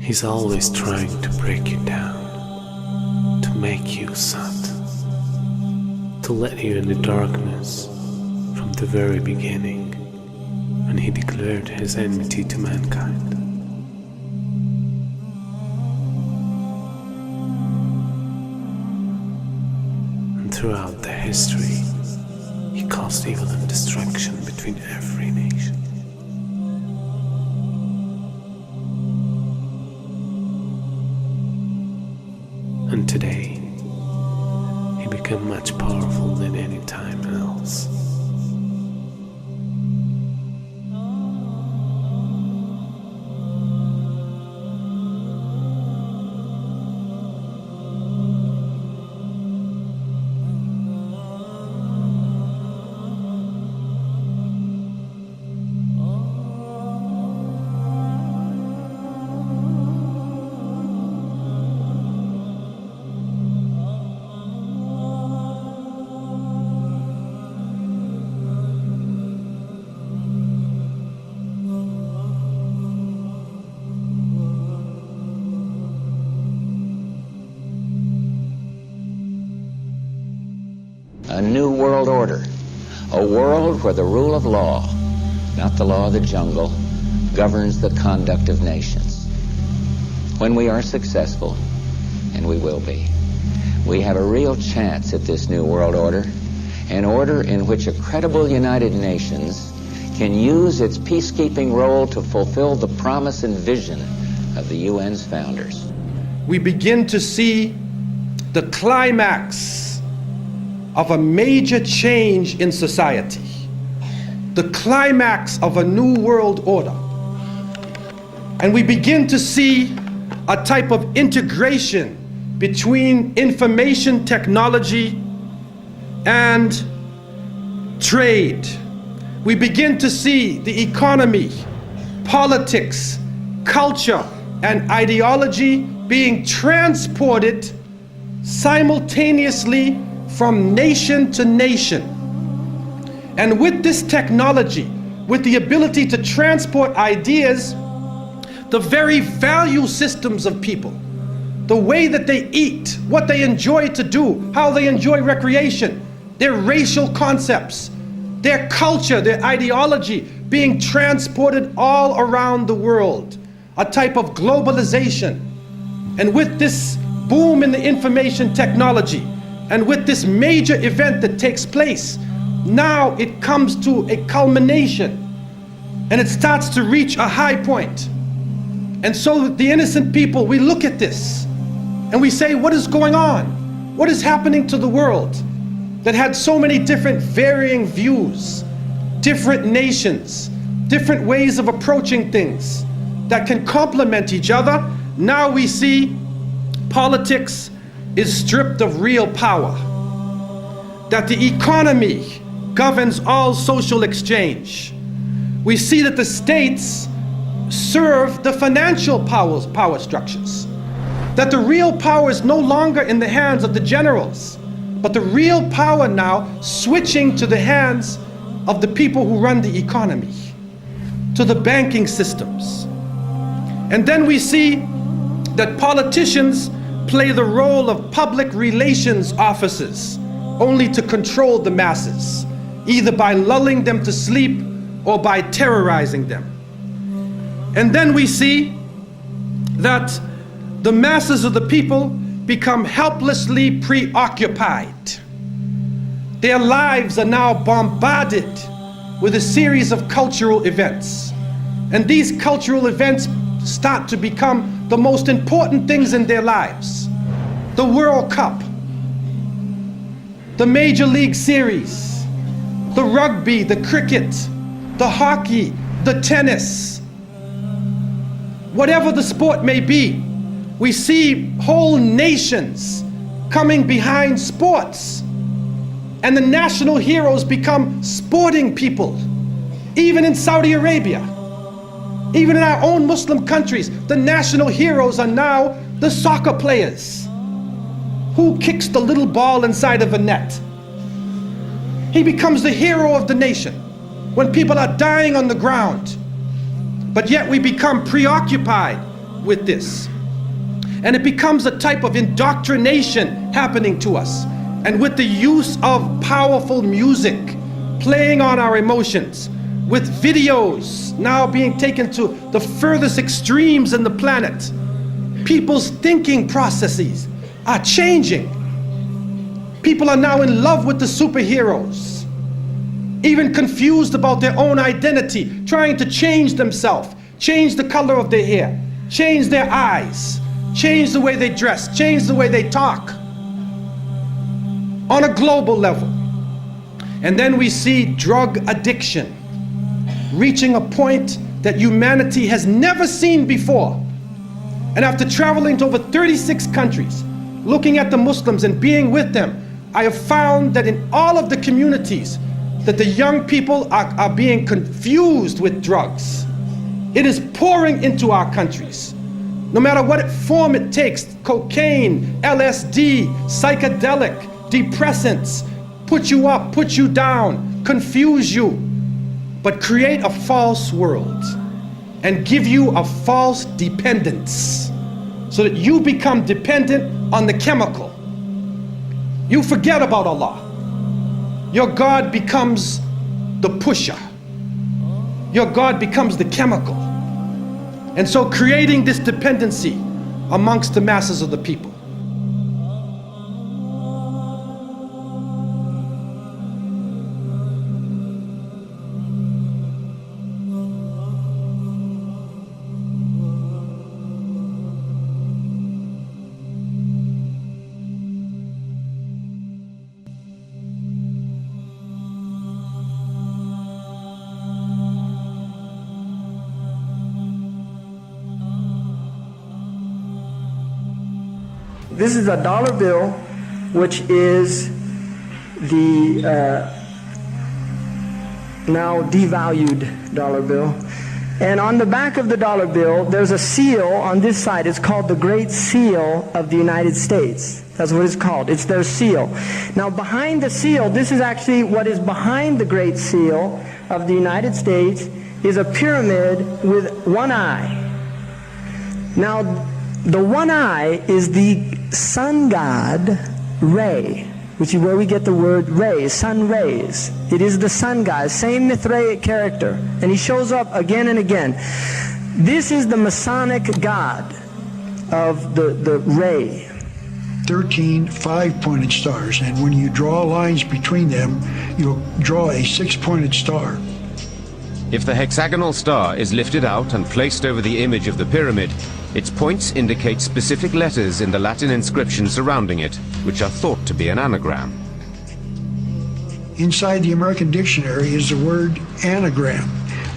He's always trying to break you down, to make you sad, to let you in the darkness from the very beginning, when he declared his enmity to mankind. And throughout the history, he caused evil and destruction between every nation. And today, he became much powerful than any time else. A new world order, a world where the rule of law, not the law of the jungle, governs the conduct of nations. When we are successful, and we will be, we have a real chance at this new world order, an order in which a credible United Nations can use its peacekeeping role to fulfill the promise and vision of the UN's founders. We begin to see the climax of a major change in society, the climax of a new world order. And we begin to see a type of integration between information technology and trade. We begin to see the economy, politics, culture, and ideology being transported simultaneously from nation to nation. And with this technology, with the ability to transport ideas, the very value systems of people, the way that they eat, what they enjoy to do, how they enjoy recreation, their racial concepts, their culture, their ideology being transported all around the world, a type of globalization. And with this boom in the information technology, and with this major event that takes place, now it comes to a culmination and it starts to reach a high point. And so the innocent people, we look at this and we say, what is going on? What is happening to the world that had so many different varying views, different nations, different ways of approaching things that can complement each other? Now we see politics is stripped of real power, that the economy governs all social exchange. We see that the states serve the financial power structures, that the real power is no longer in the hands of the generals, but the real power now switching to the hands of the people who run the economy, to the banking systems. And then we see that politicians play the role of public relations officers only to control the masses, either by lulling them to sleep or by terrorizing them. And then we see that the masses of the people become helplessly preoccupied. Their lives are now bombarded with a series of cultural events. And these cultural events start to become the most important things in their lives. The World Cup, the Major League Series, the rugby, the cricket, the hockey, the tennis, whatever the sport may be. We see whole nations coming behind sports, and the national heroes become sporting people. Even in Saudi Arabia, even in our own Muslim countries, the national heroes are now the soccer players. Who kicks the little ball inside of a net? He becomes the hero of the nation when people are dying on the ground. But yet we become preoccupied with this. And it becomes a type of indoctrination happening to us. And with the use of powerful music playing on our emotions, with videos now being taken to the furthest extremes in the planet, people's thinking processes are changing. People are now in love with the superheroes, even confused about their own identity, trying to change themselves, change the color of their hair, change their eyes, change the way they dress, change the way they talk on a global level. And then we see drug addiction reaching a point that humanity has never seen before. And after traveling to over 36 countries, looking at the Muslims and being with them, I have found that in all of the communities that the young people are being confused with drugs. It is pouring into our countries. No matter what form it takes, cocaine, LSD, psychedelic, depressants, put you up, put you down, confuse you, but create a false world and give you a false dependence so that you become dependent on the chemical. You forget about Allah. Your God becomes the pusher. Your God becomes the chemical. And so creating this dependency amongst the masses of the people. This is a dollar bill, which is the now devalued dollar bill. And on the back of the dollar bill, there's a seal on this side. It's called the Great Seal of the United States. That's what it's called. It's their seal. Now behind the seal, this is actually what is behind the Great Seal of the United States, is a pyramid with one eye. Now the one eye is the sun god Re, which is where we get the word ray, sun rays. It is the sun god, same Mithraic character, and he shows up again and again. This is the Masonic god of the ray. 13 5-pointed stars, and when you draw lines between them, you'll draw a 6-pointed star. If the hexagonal star is lifted out and placed over the image of the pyramid, its points indicate specific letters in the Latin inscription surrounding it, which are thought to be an anagram. Inside the American dictionary is the word anagram,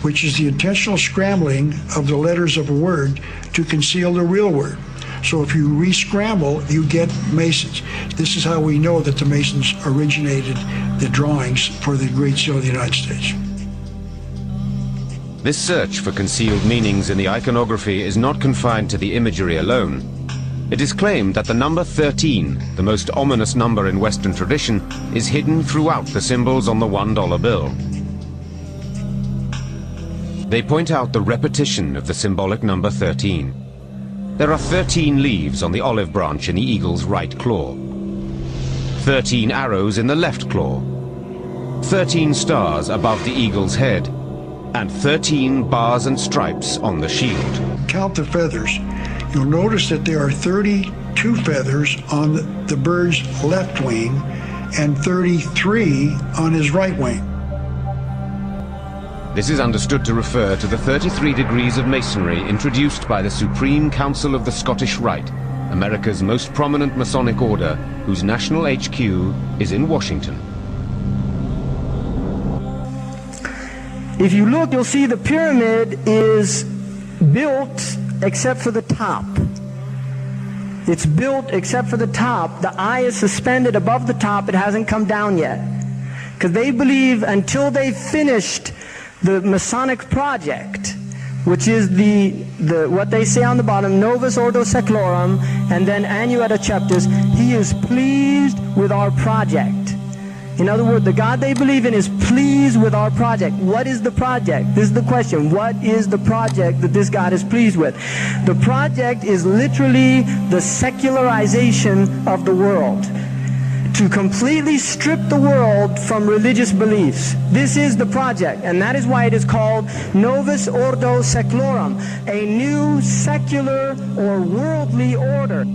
which is the intentional scrambling of the letters of a word to conceal the real word. So if you re-scramble, you get Masons. This is how we know that the Masons originated the drawings for the Great Seal of the United States. This search for concealed meanings in the iconography is not confined to the imagery alone. It is claimed that the number 13, the most ominous number in Western tradition, is hidden throughout the symbols on the $1 bill. They point out the repetition of the symbolic number 13. There are 13 leaves on the olive branch in the eagle's right claw, 13 arrows in the left claw, 13 stars above the eagle's head, and 13 bars and stripes on the shield. Count the feathers. You'll notice that there are 32 feathers on the bird's left wing and 33 on his right wing. This is understood to refer to the 33 degrees of masonry introduced by the Supreme Council of the Scottish Rite, America's most prominent Masonic order, whose national HQ is in Washington. If you look, you'll see the pyramid is built except for the top. It's built except for the top. The eye is suspended above the top. It hasn't come down yet. Because they believe until they finished the Masonic project, which is the what they say on the bottom, Novus Ordo Seclorum, and then Annuetta Chapters, he is pleased with our project. In other words, the God they believe in is pleased with our project. What is the project? This is the question. What is the project that this God is pleased with? The project is literally the secularization of the world. To completely strip the world from religious beliefs. This is the project, and that is why it is called Novus Ordo Seclorum, a new secular or worldly order.